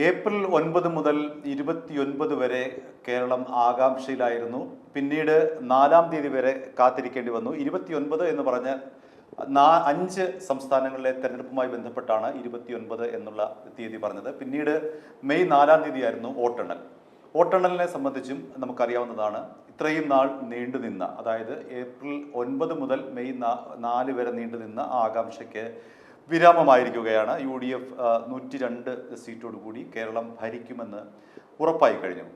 April 9 മുതൽ 29 വരെ കേരളം ആകാംക്ഷയിലായിരുന്നു. പിന്നീട് 4-ാം തീയതി വരെ കാത്തിരിക്കേണ്ടി വന്നു. 29 എന്ന് പറഞ്ഞ 5 സംസ്ഥാനങ്ങളിലെ തെരഞ്ഞെടുപ്പുമായി ബന്ധപ്പെട്ടാണ് 29 എന്നുള്ള തീയതി പറഞ്ഞത്. പിന്നീട് മെയ് 4-ാം തീയതിയായിരുന്നു വോട്ടെണ്ണൽ. വോട്ടെണ്ണലിനെ സംബന്ധിച്ചും നമുക്കറിയാവുന്നതാണ്, ഇത്രയും നാൾ നീണ്ടുനിന്ന, അതായത് ഏപ്രിൽ 9 മുതൽ മെയ് 4 വരെ നീണ്ടുനിന്ന ആകാംക്ഷയ്ക്ക് വിരാമമായിരിക്കുകയാണ്. UDF 102 സീറ്റോടുകൂടി കേരളം ഭരിക്കുമെന്ന് ഉറപ്പായി കഴിഞ്ഞു.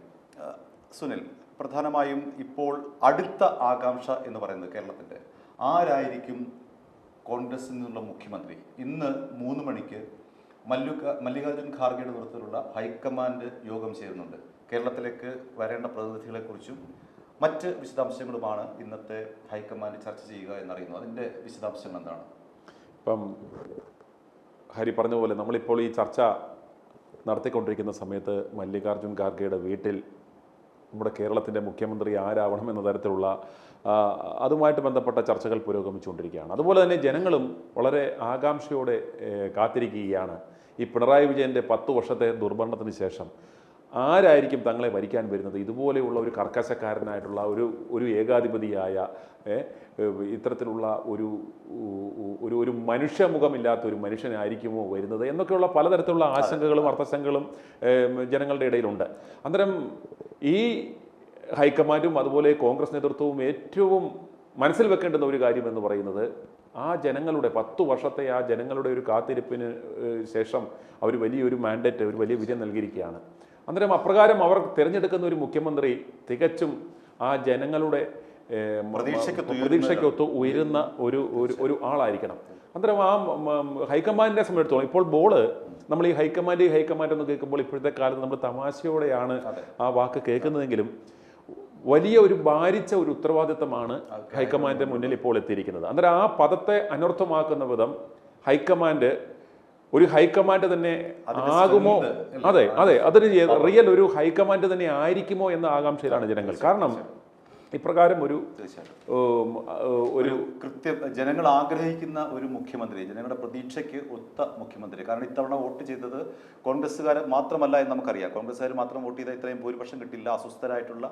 സുനിൽ, പ്രധാനമായും ഇപ്പോൾ അടുത്ത ആകാംക്ഷ എന്ന് പറയുന്നത് കേരളത്തിൻ്റെ ആരായിരിക്കും കോൺഗ്രസിൽ നിന്നുള്ള മുഖ്യമന്ത്രി? ഇന്ന് 3 മണിക്ക് മല്ലികാർജുൻ ഖാർഗെയുടെ നേതൃത്വത്തിലുള്ള ഹൈക്കമാൻഡ് യോഗം ചേരുന്നുണ്ട്. കേരളത്തിലേക്ക് വരേണ്ട പ്രതിനിധികളെക്കുറിച്ചും മറ്റ് വിശദാംശങ്ങളുമാണ് ഇന്നത്തെ ഹൈക്കമാൻഡ് ചർച്ച ചെയ്യുക എന്നറിയുന്നു. അതിൻ്റെ വിശദാംശങ്ങൾ എന്താണ്? ഇപ്പം ഹരി പറഞ്ഞ പോലെ നമ്മളിപ്പോൾ ഈ ചർച്ച നടത്തിക്കൊണ്ടിരിക്കുന്ന സമയത്ത് മല്ലികാർജുൻ ഖാർഗെയുടെ വീട്ടിൽ നമ്മുടെ കേരളത്തിൻ്റെ മുഖ്യമന്ത്രി ആരാവണം എന്ന തരത്തിലുള്ള അതുമായിട്ട് ബന്ധപ്പെട്ട ചർച്ചകൾ പുരോഗമിച്ചുകൊണ്ടിരിക്കുകയാണ്. അതുപോലെ തന്നെ ജനങ്ങളും വളരെ ആകാംക്ഷയോടെ കാത്തിരിക്കുകയാണ്. ഈ പിണറായി വിജയൻ്റെ 10 വർഷത്തെ ദുർഭരണത്തിന് ശേഷം ആരായിരിക്കും തങ്ങളെ ഭരിക്കാൻ വരുന്നത്? ഇതുപോലെയുള്ള ഒരു കർക്കശക്കാരനായിട്ടുള്ള ഒരു ഏകാധിപതിയായ ഇത്തരത്തിലുള്ള ഒരു മനുഷ്യമുഖമില്ലാത്ത ഒരു മനുഷ്യനായിരിക്കുമോ വരുന്നത് എന്നൊക്കെയുള്ള പലതരത്തിലുള്ള ആശങ്കകളും അർത്ഥശങ്കകളും ജനങ്ങളുടെ ഇടയിലുണ്ട്. അന്നേരം ഈ ഹൈക്കമാൻഡും അതുപോലെ കോൺഗ്രസ് നേതൃത്വവും ഏറ്റവും മനസ്സിൽ വെക്കേണ്ടുന്ന ഒരു കാര്യം എന്ന് പറയുന്നത്, ആ ജനങ്ങളുടെ 10 വർഷത്തെ ആ ജനങ്ങളുടെ ഒരു കാത്തിരിപ്പിന് ശേഷം അവർ വലിയൊരു മാൻഡേറ്റ്, ഒരു വലിയ വിജയം നൽകിയിരിക്കുകയാണ്. അന്നേരം അപ്രകാരം അവർ തിരഞ്ഞെടുക്കുന്ന ഒരു മുഖ്യമന്ത്രി തികച്ചും ആ ജനങ്ങളുടെ പ്രതീക്ഷയ്ക്കൊത്ത് ഉയരുന്ന ഒരു ആളായിരിക്കണം. അന്നേരം ആ ഹൈക്കമാൻഡിനെ സംബന്ധിച്ചിടത്തോളം ഇപ്പോൾ നമ്മൾ ഈ ഹൈക്കമാൻഡ് എന്ന് കേൾക്കുമ്പോൾ ഇപ്പോഴത്തെ കാലത്ത് നമ്മൾ തമാശയോടെയാണ് ആ വാക്ക് കേൾക്കുന്നതെങ്കിലും വലിയ ഒരു ഭാരിച്ച ഒരു ഉത്തരവാദിത്തമാണ് ഹൈക്കമാൻഡിന്റെ മുന്നിൽ ഇപ്പോൾ എത്തിയിരിക്കുന്നത്. അന്നേരം ആ പദത്തെ അനർത്ഥമാക്കുന്ന വിധം ഒരു ഹൈക്കമാൻഡ് തന്നെ ആകുമോ? അതെ, അതൊരു റിയൽ ഒരു ഹൈക്കമാൻഡ് തന്നെ ആയിരിക്കുമോ എന്ന ആകാംക്ഷയിലാണ് ജനങ്ങൾ. കാരണം ഇപ്രകാരം ഒരു ജനങ്ങൾ ആഗ്രഹിക്കുന്ന ഒരു മുഖ്യമന്ത്രി, ജനങ്ങളുടെ പ്രതീക്ഷയ്ക്ക് ഒത്ത മുഖ്യമന്ത്രി. കാരണം ഇത്തവണ വോട്ട് ചെയ്തത് കോൺഗ്രസ്സുകാർ മാത്രമല്ല എന്ന് നമുക്കറിയാം. കോൺഗ്രസ്സുകാർ മാത്രം വോട്ട് ചെയ്താൽ ഇത്രയും ഭൂരിപക്ഷം കിട്ടില്ല. അസ്വസ്ഥരായിട്ടുള്ള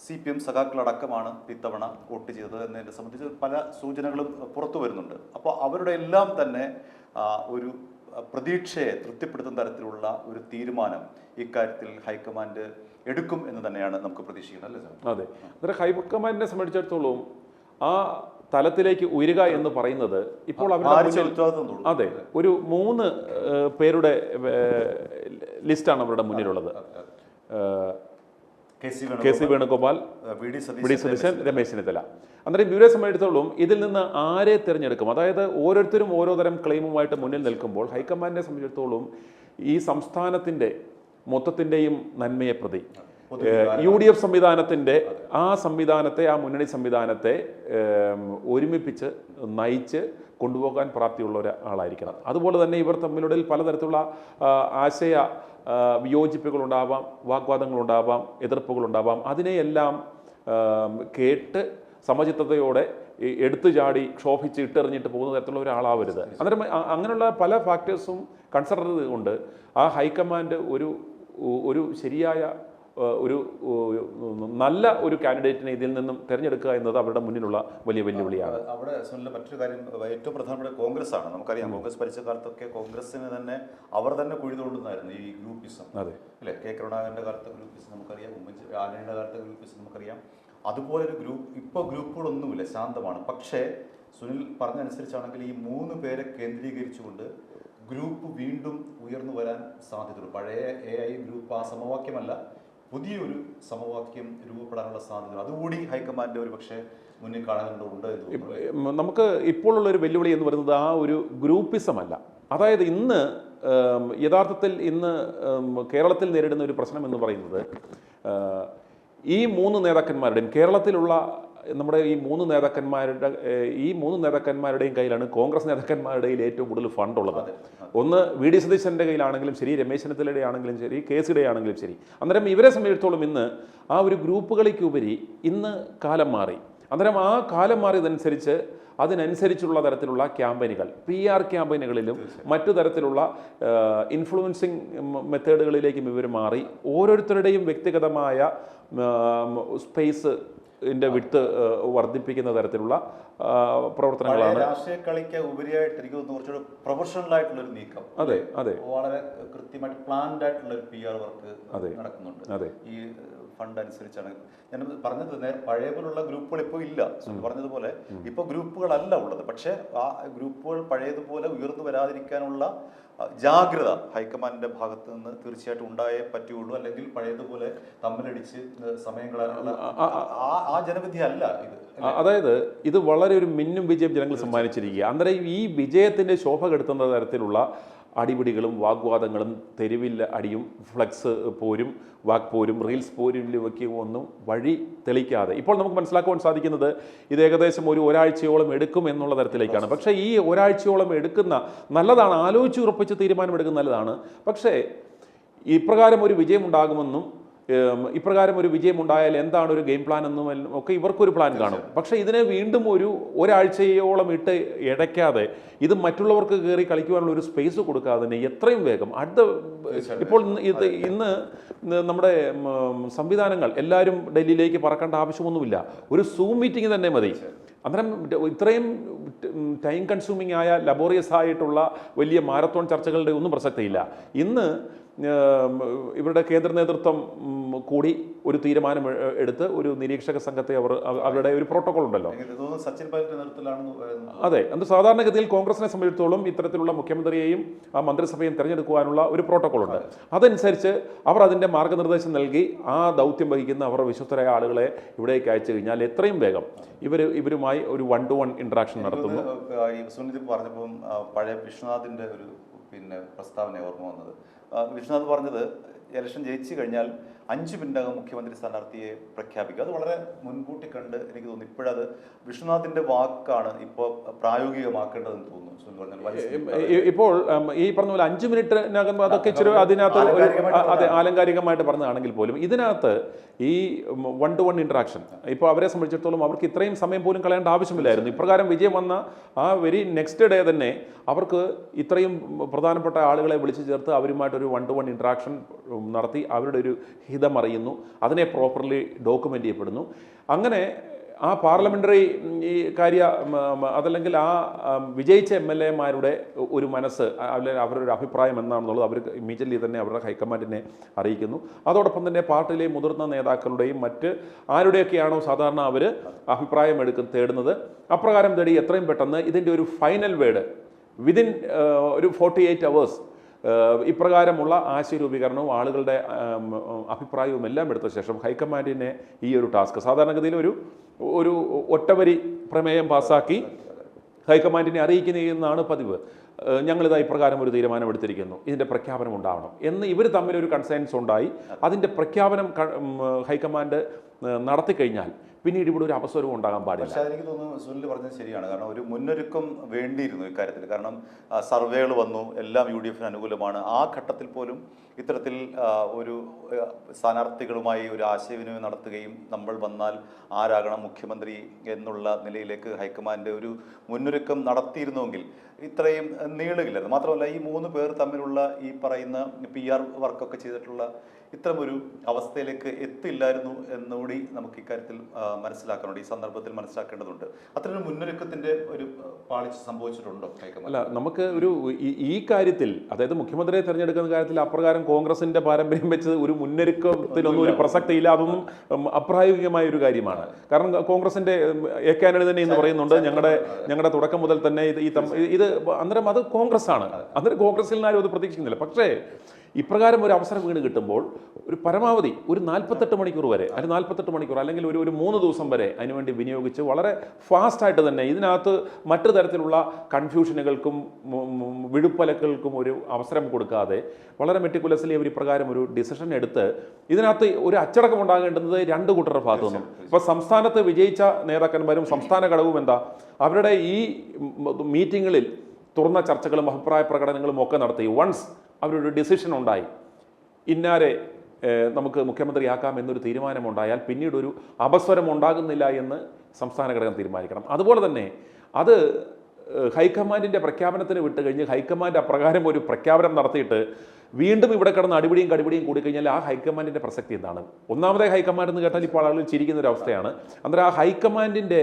CPM സഖാക്കളടക്കമാണ് ഇത്തവണ വോട്ട് ചെയ്തത് എന്നതിനെ സംബന്ധിച്ച് പല സൂചനകളും പുറത്തു വരുന്നുണ്ട്. അപ്പോൾ അവരുടെ എല്ലാം തന്നെ ഒരു പ്രതീക്ഷയെ തൃപ്തിപ്പെടുത്തുന്ന തരത്തിലുള്ള ഒരു തീരുമാനം ഇക്കാര്യത്തിൽ ഹൈക്കമാൻഡ് എടുക്കും എന്ന് തന്നെയാണ് നമുക്ക് പ്രതീക്ഷിക്കുന്നത്, അല്ലേ സാർ? അതെ, അന്നേരം ഹൈക്കമാൻഡിനെ സംബന്ധിച്ചിടത്തോളം ആ തലത്തിലേക്ക് ഉയരുക എന്ന് പറയുന്നത് ഇപ്പോൾ അതെ ഒരു 3 പേരുടെ ലിസ്റ്റാണ് അവരുടെ മുന്നിലുള്ളത്. K C Venugopal, VD. Satheesan, Ramesh Chennithala. അന്നേരം ഇവരെ സംബന്ധിച്ചിടത്തോളം ഇതിൽ നിന്ന് ആരെ തിരഞ്ഞെടുക്കും? അതായത് ഓരോരുത്തരും ഓരോ തരം ക്ലെയിമുമായിട്ട് മുന്നിൽ നിൽക്കുമ്പോൾ ഹൈക്കമാൻഡിനെ സംബന്ധിച്ചിടത്തോളം ഈ സംസ്ഥാനത്തിൻ്റെ മൊത്തത്തിൻ്റെയും നന്മയെ പ്രതി UDF സംവിധാനത്തിൻ്റെ ആ മുന്നണി സംവിധാനത്തെ ഒരുമിപ്പിച്ച് നയിച്ച് കൊണ്ടുപോകാൻ പ്രാപ്തിയുള്ള ഒരാളായിരിക്കണം. അതുപോലെ തന്നെ ഇവർ തമ്മിലുള്ള പലതരത്തിലുള്ള ആശയ വിയോജിപ്പുകളുണ്ടാവാം, വാഗ്വാദങ്ങളുണ്ടാവാം, എതിർപ്പുകളുണ്ടാവാം. അതിനെയെല്ലാം കേട്ട് സമചിത്തതയോടെ എടുത്തു ചാടി ക്ഷോഭിച്ച് ഇട്ടെറിഞ്ഞിട്ട് പോകുന്ന തരത്തിലുള്ള ഒരാളാവരുത്. അന്നേരം അങ്ങനെയുള്ള പല ഫാക്ടേഴ്സും കൺസിഡർ ചെയ്തുകൊണ്ട് ആ ഹൈക്കമാൻഡ് ഒരു ശരിയായ ഒരു നല്ല ഒരു കാൻഡിഡേറ്റിനെ ഇതിൽ നിന്നും തിരഞ്ഞെടുക്കുക എന്നത് അവരുടെ മുന്നിലുള്ള വലിയ വെല്ലുവിളിയാണ്. അവിടെ മറ്റൊരു കാര്യം, ഏറ്റവും പ്രധാനപ്പെട്ട കോൺഗ്രസ് ആണ്. നമുക്കറിയാം, കോൺഗ്രസ് ഭരിച്ച കാലത്തൊക്കെ കോൺഗ്രസിന് തന്നെ അവർ തന്നെ കുഴിതുകൊണ്ടുന്നായിരുന്നു ഈ ഗ്രൂപ്പിസം. അതെ അല്ലേ? കെ കരുണാകരൻ്റെ കാലത്തെ ഗ്രൂപ്പിസം നമുക്കറിയാം, ആന്റണിയുടെ കാലത്തെ ഗ്രൂപ്പിസം നമുക്കറിയാം. അതുപോലെ ഒരു ഇപ്പോൾ ഗ്രൂപ്പുകളൊന്നുമില്ല, ശാന്തമാണ്. പക്ഷേ സുനിൽ പറഞ്ഞനുസരിച്ചാണെങ്കിൽ ഈ 3 പേരെ കേന്ദ്രീകരിച്ചുകൊണ്ട് ഗ്രൂപ്പ് വീണ്ടും ഉയർന്നു വരാൻ സാധ്യതയുള്ളൂ. പഴയ AI ഗ്രൂപ്പ് ആ സമവാക്യമല്ല, പുതിയൊരു സമവാക്യം രൂപപ്പെടാനുള്ള സാധ്യത അതുകൂടി ഹൈക്കമാൻഡ് ഒരു പക്ഷേ മുന്നിൽ കാണുന്നുണ്ട്. നമുക്ക് ഇപ്പോഴുള്ളൊരു വെല്ലുവിളി എന്ന് പറയുന്നത് ആ ഒരു ഗ്രൂപ്പിസം അല്ല. അതായത് യഥാർത്ഥത്തിൽ ഇന്ന് കേരളത്തിൽ നേരിടുന്ന ഒരു പ്രശ്നം എന്ന് പറയുന്നത് ഈ 3 നേതാക്കന്മാരുടെയും കേരളത്തിലുള്ള നമ്മുടെ ഈ 3 നേതാക്കന്മാരുടെയും കയ്യിലാണ് കോൺഗ്രസ് നേതാക്കന്മാരുടെയിൽ ഏറ്റവും കൂടുതൽ ഫണ്ട് ഉള്ളത്. ഒന്ന് വി.ഡി. സതീശൻ്റെ കയ്യിലാണെങ്കിലും ശരി, രമേശ് ചെന്നിത്തലയുടെ ആണെങ്കിലും ശരി, കെ.സിയുടെ ആണെങ്കിലും ശരി. അന്നേരം ഇവരെ സംബന്ധിച്ചിടത്തോളം ഇന്ന് ആ ഒരു ഗ്രൂപ്പുകളിലേക്കുപരി ഇന്ന് കാലം മാറി. അന്നേരം ആ കാലം മാറിയതനുസരിച്ച് അതിനനുസരിച്ചുള്ള തരത്തിലുള്ള ക്യാമ്പയിനുകൾ, PR ക്യാമ്പയിനുകളിലും മറ്റു തരത്തിലുള്ള ഇൻഫ്ലുവൻസിങ് മെത്തേഡുകളിലേക്കും ഇവർ മാറി ഓരോരുത്തരുടെയും വ്യക്തിഗതമായ സ്പേസ് വിട്ട് വർദ്ധിപ്പിക്കുന്ന തരത്തിലുള്ള പ്രവർത്തനങ്ങളാണ്. രാഷ്ട്രീയ കളിക്ക് ഉപരിയായിട്ട് എനിക്ക് തോന്നുന്നു കുറച്ചുകൂടെ പ്രൊഫഷണൽ ആയിട്ടുള്ള ഒരു നീക്കം. അതെ അതെ, വളരെ കൃത്യമായിട്ട് പ്ലാൻഡ് ആയിട്ടുള്ള ഒരു PR വർക്ക് നടക്കുന്നുണ്ട്. അതെ, ഈ ഫണ്ട് അനുസരിച്ചാണ് ഞാൻ പറഞ്ഞത്. പഴയ പോലുള്ള ഗ്രൂപ്പുകൾ ഇപ്പോൾ ഇല്ല. പറഞ്ഞതുപോലെ ഇപ്പോൾ ഗ്രൂപ്പുകളല്ല ഉള്ളത്. പക്ഷേ ആ ഗ്രൂപ്പുകൾ പഴയതുപോലെ ഉയർന്നു വരാതിരിക്കാനുള്ള ജാഗ്രത ഹൈക്കമാൻഡിന്റെ ഭാഗത്ത് നിന്ന് തീർച്ചയായിട്ടും ഉണ്ടായേ പറ്റുള്ളൂ. അല്ലെങ്കിൽ പഴയതുപോലെ തമ്മിലടിച്ച് സമയം കളയാനുള്ള ആ ജനവിധി അല്ല ഇത്. അതായത് ഇത് വളരെ ഒരു മിന്നും വിജയം ജനങ്ങൾ സമ്മാനിച്ചിരിക്കുക. അന്നേരം ഈ വിജയത്തിന്റെ ശോഭ കെടുത്തുന്ന തരത്തിലുള്ള അടിപിടികളും വാഗ്വാദങ്ങളും തെരുവിൽ അടിയും ഫ്ലക്സ് പോരും വാക്പോരും റീൽസ് പോരിലുമൊക്കെ ഒന്നും വഴി തെളിക്കാതെ ഇപ്പോൾ നമുക്ക് മനസ്സിലാക്കുവാൻ സാധിക്കുന്നത് ഇത് ഏകദേശം ഒരാഴ്ചയോളം എടുക്കും എന്നുള്ള തരത്തിലേക്കാണ്. പക്ഷേ ഈ ഒരാഴ്ചയോളം എടുക്കുന്ന നല്ലതാണ്, ആലോചിച്ച് ഉറപ്പിച്ച് തീരുമാനമെടുക്കുന്ന നല്ലതാണ്. പക്ഷേ ഇപ്രകാരം ഒരു വിജയം ഉണ്ടാകുമെന്നും ഇപ്രകാരം ഒരു വിജയം ഉണ്ടായാൽ എന്താണ് ഒരു ഗെയിം പ്ലാൻ എന്നും ഒക്കെ ഇവർക്കൊരു പ്ലാൻ കാണും. പക്ഷേ ഇതിനെ വീണ്ടും ഒരാഴ്ചയോളം ഇട്ട് ഇടയ്ക്കാതെ ഇത് മറ്റുള്ളവർക്ക് കയറി കളിക്കുവാനുള്ള ഒരു സ്പേസ് കൊടുക്കാതെ തന്നെ എത്രയും വേഗം ഇപ്പോൾ ഇന്ന് നമ്മുടെ സംവിധാനങ്ങൾ എല്ലാവരും ഡൽഹിയിലേക്ക് പറക്കേണ്ട ആവശ്യമൊന്നുമില്ല. ഒരു സൂം മീറ്റിംഗ് തന്നെ മതി. അന്നേരം ഇത്രയും ടൈം കൺസ്യൂമിംഗ് ആയ ലബോറിയസ് ആയിട്ടുള്ള വലിയ മാരത്തോൺ ചർച്ചകളുടെ ഒന്നും പ്രസക്തിയില്ല. ഇന്ന് ഇവരുടെ കേന്ദ്ര നേതൃത്വം കൂടി ഒരു തീരുമാനം എടുത്ത് ഒരു നിരീക്ഷക സംഘത്തെ അവരുടെ ഒരു പ്രോട്ടോകോൾ ഉണ്ടല്ലോ. സച്ചിൻ പൈലറ്റ് നേതൃത്വത്തിലാണ്. അതെ, അത് സാധാരണഗതിയിൽ കോൺഗ്രസിനെ സംബന്ധിച്ചിടത്തോളം ഇത്തരത്തിലുള്ള മുഖ്യമന്ത്രിയെയും ആ മന്ത്രിസഭയും തിരഞ്ഞെടുക്കുവാനുള്ള ഒരു പ്രോട്ടോകോൾ ഉണ്ട്. അതനുസരിച്ച് അവർ അതിൻ്റെ മാർഗനിർദ്ദേശം നൽകി ആ ദൗത്യം വഹിക്കുന്ന അവരുടെ വിശ്വസ്തരായ ആളുകളെ ഇവിടേക്ക് അയച്ചു കഴിഞ്ഞാൽ എത്രയും വേഗം ഇവരുമായി ഒരു 1-to-1 ഇന്ററാക്ഷൻ നടത്തുന്നു. സുനിധി പറഞ്ഞപ്പം പഴയ വിശ്വനാഥിന്റെ ഒരു പ്രസ്താവന ഓർമ്മ വന്നത്. വിശ്വനാഥ് പറഞ്ഞത് ഇലക്ഷൻ ജയിച്ചു കഴിഞ്ഞാൽ 5 മിനിറ്റകം മുഖ്യമന്ത്രി സ്ഥാനാർത്ഥിയെ പ്രഖ്യാപിക്കുക. അത് വളരെ മുൻകൂട്ടി കണ്ട് എനിക്ക് തോന്നുന്നു ഇപ്പോഴത് വിശ്വനാഥിന്റെ വാക്കാണ് ഇപ്പോൾ പ്രായോഗികമാക്കേണ്ടതെന്ന് തോന്നുന്നു. ഇപ്പോൾ ഈ പറഞ്ഞ പോലെ 5 മിനിറ്റിനകം അതൊക്കെ ഇച്ചിരി അതിനകത്ത് അതെ ആലങ്കാരികമായിട്ട് പറഞ്ഞതാണെങ്കിൽ പോലും ഇതിനകത്ത് ഈ 1-to-1 ഇന്ററാക്ഷൻ ഇപ്പോൾ അവരെ സംബന്ധിച്ചിടത്തോളം അവർക്ക് ഇത്രയും സമയം പോലും കളയേണ്ട ആവശ്യമില്ലായിരുന്നു. ഇപ്രകാരം വിജയം വന്ന ആ വെരി നെക്സ്റ്റ് ഡേ തന്നെ അവർക്ക് ഇത്രയും പ്രധാനപ്പെട്ട ആളുകളെ വിളിച്ചു ചേർത്ത് അവരുമായിട്ടൊരു 1-to-1 ഇന്ററാക്ഷൻ നടത്തി അവരുടെ ഒരു ഹിതം അറിയുന്നു, അതിനെ പ്രോപ്പർലി ഡോക്യുമെൻ്റ് ചെയ്യപ്പെടുന്നു. അങ്ങനെ ആ പാർലമെൻ്ററി ഈ അതല്ലെങ്കിൽ ആ വിജയിച്ച MLA-മാരുടെ ഒരു മനസ്സ് അല്ലെങ്കിൽ അവരുടെ ഒരു അഭിപ്രായം എന്താണെന്നുള്ളത് അവർ ഇമ്മീഡിയറ്റ്ലി തന്നെ അവരുടെ ഹൈക്കമാൻഡിനെ അറിയിക്കുന്നു. അതോടൊപ്പം തന്നെ പാർട്ടിയിലെ മുതിർന്ന നേതാക്കളുടെയും മറ്റ് ആരുടെയൊക്കെയാണോ സാധാരണ അവർ അഭിപ്രായം തേടുന്നത് അപ്രകാരം തേടി എത്രയും പെട്ടെന്ന് ഇതിൻ്റെ ഒരു ഫൈനൽ വേർഡ് വിതിൻ ഒരു 48 hours ഇപ്രകാരമുള്ള ആശയരൂപീകരണവും ആളുകളുടെ അഭിപ്രായവും എല്ലാം എടുത്ത ശേഷം ഹൈക്കമാൻഡിനെ ഈ ഒരു ടാസ്ക് സാധാരണഗതിയിൽ ഒരു ഒറ്റവരി പ്രമേയം പാസ്സാക്കി ഹൈക്കമാൻഡിനെ അറിയിക്കുന്നതാണ് പതിവ്. ഞങ്ങളിതാ ഇപ്രകാരം ഒരു തീരുമാനമെടുത്തിരിക്കുന്നു, ഇതിൻ്റെ പ്രഖ്യാപനം ഉണ്ടാവണം എന്ന് ഇവർ തമ്മിലൊരു കൺസെൻസ് ഉണ്ടായി അതിൻ്റെ പ്രഖ്യാപനം ഹൈക്കമാൻഡ് നടത്തിക്കഴിഞ്ഞാൽ പിന്നീട് ഇവിടെ ഒരു അവസരവും ഉണ്ടാകാൻ പാടില്ല. പക്ഷേ എനിക്ക് തോന്നുന്നു സുനിൽ പറഞ്ഞത് ശരിയാണ്. കാരണം ഒരു മുന്നൊരുക്കം വേണ്ടിയിരുന്നു ഇക്കാര്യത്തിൽ. കാരണം സർവേകൾ വന്നു, എല്ലാം UDF-ന് അനുകൂലമാണ്. ആ ഘട്ടത്തിൽ പോലും ഇത്തരത്തിൽ ഒരു സ്ഥാനാർത്ഥികളുമായി ഒരു ആശയവിനിമയം നടത്തുകയും നമ്മൾ വന്നാൽ ആരാകണം മുഖ്യമന്ത്രി എന്നുള്ള നിലയിലേക്ക് ഹൈക്കമാൻഡ് ഒരു മുന്നൊരുക്കം നടത്തിയിരുന്നുവെങ്കിൽ ഇത്രയും നീളുകയില്ലായിരുന്നു. മാത്രമല്ല ഈ 3 പേർ തമ്മിലുള്ള ഈ പറയുന്ന PR വർക്കൊക്കെ ചെയ്തിട്ടുള്ള ഇത്തരമൊരു അവസ്ഥയിലേക്ക് എത്തില്ലായിരുന്നു എന്നുകൂടി നമുക്ക് ഇക്കാര്യത്തിൽ മനസ്സിലാക്കാനുണ്ട്, ഈ സന്ദർഭത്തിൽ മനസ്സിലാക്കേണ്ടതുണ്ട്. അത്തരം മുന്നൊരുക്കത്തിന്റെ ഒരു പാളിച്ച് സംഭവിച്ചിട്ടുണ്ടോ ഹൈക്കമാൻഡ്? അല്ല, നമുക്ക് ഈ കാര്യത്തിൽ അതായത് മുഖ്യമന്ത്രിയെ തിരഞ്ഞെടുക്കുന്ന കാര്യത്തിൽ അപ്രകാരം കോൺഗ്രസിന്റെ പാരമ്പര്യം വെച്ച് ഒരു മുന്നൊരുക്കത്തിനൊന്നും ഒരു പ്രസക്തിയില്ല. അതൊന്നും അപ്രായോഗികമായ ഒരു കാര്യമാണ്. കാരണം കോൺഗ്രസിന്റെ AK ആന്റണി തന്നെ എന്ന് പറയുന്നുണ്ട് ഞങ്ങളുടെ തുടക്കം മുതൽ തന്നെ ഇത് അന്നേരം അത് കോൺഗ്രസ് ആണ്. അന്നേരം കോൺഗ്രസിൽ നിന്നാലും അത് പ്രതീക്ഷിക്കുന്നില്ല. പക്ഷേ ഇപ്രകാരം ഒരു അവസരം വീണ് കിട്ടുമ്പോൾ ഒരു പരമാവധി ഒരു 48 മണിക്കൂർ വരെ അല്ലെങ്കിൽ 48 മണിക്കൂർ അല്ലെങ്കിൽ ഒരു 3 ദിവസം വരെ അതിനുവേണ്ടി വിനിയോഗിച്ച് വളരെ ഫാസ്റ്റായിട്ട് തന്നെ ഇതിനകത്ത് മറ്റു തരത്തിലുള്ള കൺഫ്യൂഷനുകൾക്കും വിഴുപ്പലക്കൾക്കും ഒരു അവസരം കൊടുക്കാതെ വളരെ മെറ്റിക്കുലസ്ലി അവർ ഇപ്രകാരം ഒരു ഡിസിഷൻ എടുത്ത് ഇതിനകത്ത് ഒരു അച്ചടക്കം ഉണ്ടാകേണ്ടുന്നത് 2 കൂട്ടരുടെ ഭാഗത്തു നിന്നും. ഇപ്പോൾ സംസ്ഥാനത്ത് വിജയിച്ച നേതാക്കന്മാരും സംസ്ഥാന ഘടകവും എന്താ അവരുടെ ഈ മീറ്റിങ്ങുകളിൽ തുറന്ന ചർച്ചകളും അഭിപ്രായ പ്രകടനങ്ങളും ഒക്കെ നടത്തി വൺസ് അവരൊരു ഡിസിഷൻ ഉണ്ടായി ഇന്നാരെ നമുക്ക് മുഖ്യമന്ത്രിയാക്കാം എന്നൊരു തീരുമാനമുണ്ടായാൽ പിന്നീട് ഒരു അപസ്വരം ഉണ്ടാകുന്നില്ല എന്ന് സംസ്ഥാന ഘടകം തീരുമാനിക്കണം. അതുപോലെ തന്നെ അത് ഹൈക്കമാൻഡിൻ്റെ പ്രഖ്യാപനത്തിന് വിട്ട് കഴിഞ്ഞ് ഹൈക്കമാൻഡ് അപ്രകാരം ഒരു പ്രഖ്യാപനം നടത്തിയിട്ട് വീണ്ടും ഇവിടെ കിടന്ന് അടിപിടിയും കടിപിടിയും കൂടിക്കഴിഞ്ഞാൽ ആ ഹൈക്കമാൻഡിൻ്റെ പ്രസക്തി എന്താണ്? ഒന്നാമത്തെ ഹൈക്കമാൻഡ് എന്ന് കേട്ടാൽ ഇപ്പോൾ ആളുകൾ ചിരിക്കുന്ന ഒരു അവസ്ഥയാണ്. അന്നേരം ആ ഹൈക്കമാൻഡിൻ്റെ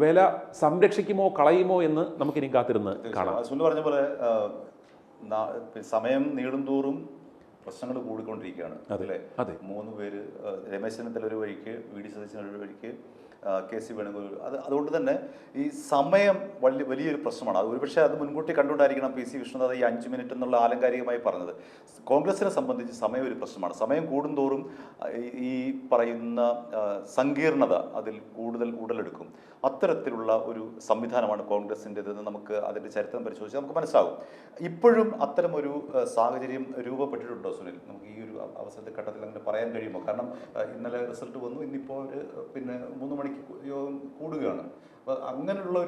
വില സംരക്ഷിക്കുമോ കളയുമോ എന്ന് നമുക്കിനി കാത്തിരുന്ന് കാണാം. സുനിൽ പറഞ്ഞ പോലെ സമയം നീളും തോറും പ്രശ്നങ്ങൾ കൂടിക്കൊണ്ടിരിക്കുകയാണ്. അതെ. 3 പേര്, രമേശ് ചെന്നിത്തല ഒരു വഴിക്ക്, വി ഡി സതീശൻ ഒരു വഴിക്ക്, കെ സി വേണുഗോപാൽ. അതുകൊണ്ട് തന്നെ ഈ സമയം വലിയൊരു പ്രശ്നമാണ്. അത് ഒരുപക്ഷെ അത് മുൻകൂട്ടി കണ്ടുകൊണ്ടായിരിക്കണം പി സി വിഷ്ണുനാഥ് ഈ 5 മിനിറ്റ് എന്നുള്ള ആലങ്കാരികമായി പറഞ്ഞത്. കോൺഗ്രസിനെ സംബന്ധിച്ച് സമയം ഒരു പ്രശ്നമാണ്. സമയം കൂടുന്തോറും ഈ പറയുന്ന സങ്കീർണത അതിൽ കൂടുതൽ ഉടലെടുക്കും. അത്തരത്തിലുള്ള ഒരു സംവിധാനമാണ് കോൺഗ്രസിൻ്റെതെന്ന് നമുക്ക് അതിൻ്റെ ചരിത്രം പരിശോധിച്ചാൽ നമുക്ക് മനസ്സിലാകും. ഇപ്പോഴും അത്തരം ഒരു സാഹചര്യം രൂപപ്പെട്ടിട്ടുണ്ടോ സുനിൽ? നമുക്ക് ഈ ഒരു അവസരത്തെ ഘട്ടത്തിൽ അങ്ങനെ പറയാൻ കഴിയുമോ? കാരണം ഇന്നലെ റിസൾട്ട് വന്നു, ഇന്നിപ്പോൾ പിന്നെ 3 മണിക്ക് യോഗം കൂടുകയാണ്. അപ്പോൾ അങ്ങനെയുള്ള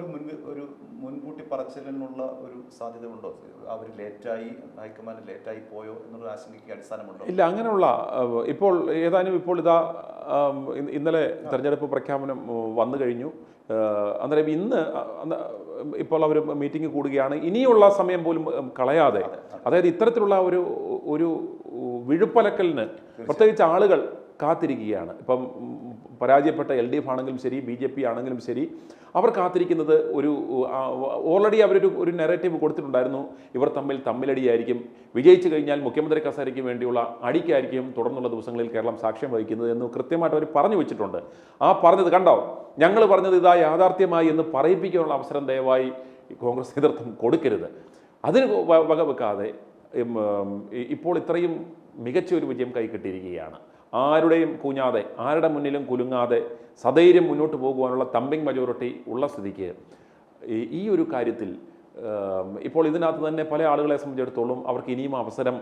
ഒരു മുൻകൂട്ടി പറച്ചിലിനുള്ള ഒരു സാധ്യത ഉണ്ടോ? അവർ ലേറ്റായി, ഹൈക്കമാൻഡ് ലേറ്റായി പോയോ എന്നുള്ള ആശങ്കയ്ക്ക് അടിസ്ഥാനമുണ്ടോ? ഇല്ല, അങ്ങനെയുള്ള ഇപ്പോൾ ഇതാ ഇന്നലെ തെരഞ്ഞെടുപ്പ് പ്രഖ്യാപനം വന്നു കഴിഞ്ഞു. അന്നേരം ഇപ്പോൾ അവർ മീറ്റിംഗ് കൂടുകയാണ്. ഇനിയുള്ള സമയം പോലും കളയാതെ, അതായത് ഇത്തരത്തിലുള്ള ഒരു വിഴുപ്പലക്കലിന് പ്രത്യേകിച്ച് ആളുകൾ കാത്തിരിക്കുകയാണ്. ഇപ്പം പരാജയപ്പെട്ട LDF ആണെങ്കിലും ശരി, BJP ആണെങ്കിലും ശരി, അവർ കാത്തിരിക്കുന്നത് ഓൾറെഡി അവരൊരു നെറേറ്റീവ് കൊടുത്തിട്ടുണ്ടായിരുന്നു. ഇവർ തമ്മിലടിയായിരിക്കും, വിജയിച്ചു കഴിഞ്ഞാൽ മുഖ്യമന്ത്രി കസേരയ്ക്ക് വേണ്ടിയുള്ള അടിക്കായിരിക്കും തുടർന്നുള്ള ദിവസങ്ങളിൽ കേരളം സാക്ഷ്യം വഹിക്കുന്നത് എന്ന് കൃത്യമായിട്ട് അവർ പറഞ്ഞു വെച്ചിട്ടുണ്ട്. ആ പറഞ്ഞത് കണ്ടോ, ഞങ്ങൾ പറഞ്ഞത് ഇതാ യാഥാർത്ഥ്യമായി എന്ന് പറയിപ്പിക്കാനുള്ള അവസരം ദയവായി കോൺഗ്രസ് നേതൃത്വം കൊടുക്കരുത്. അതിന് വകവെക്കാതെ ഇപ്പോൾ ഇത്രയും മികച്ച ഒരു വിജയം കൈക്കിട്ടിയിരിക്കുകയാണ്. ആരുടെയും കൂഞ്ഞാതെ, ആരുടെ മുന്നിലും കുലുങ്ങാതെ സധൈര്യം മുന്നോട്ട് പോകുവാനുള്ള തമ്പിങ് മജോറിറ്റി ഉള്ള സ്ഥിതിക്ക് ഈ ഒരു കാര്യത്തിൽ ഇപ്പോൾ ഇതിനകത്ത് തന്നെ പല ആളുകളെ സംബന്ധിച്ചിടത്തോളം അവർക്ക് ഇനിയും അവസരം,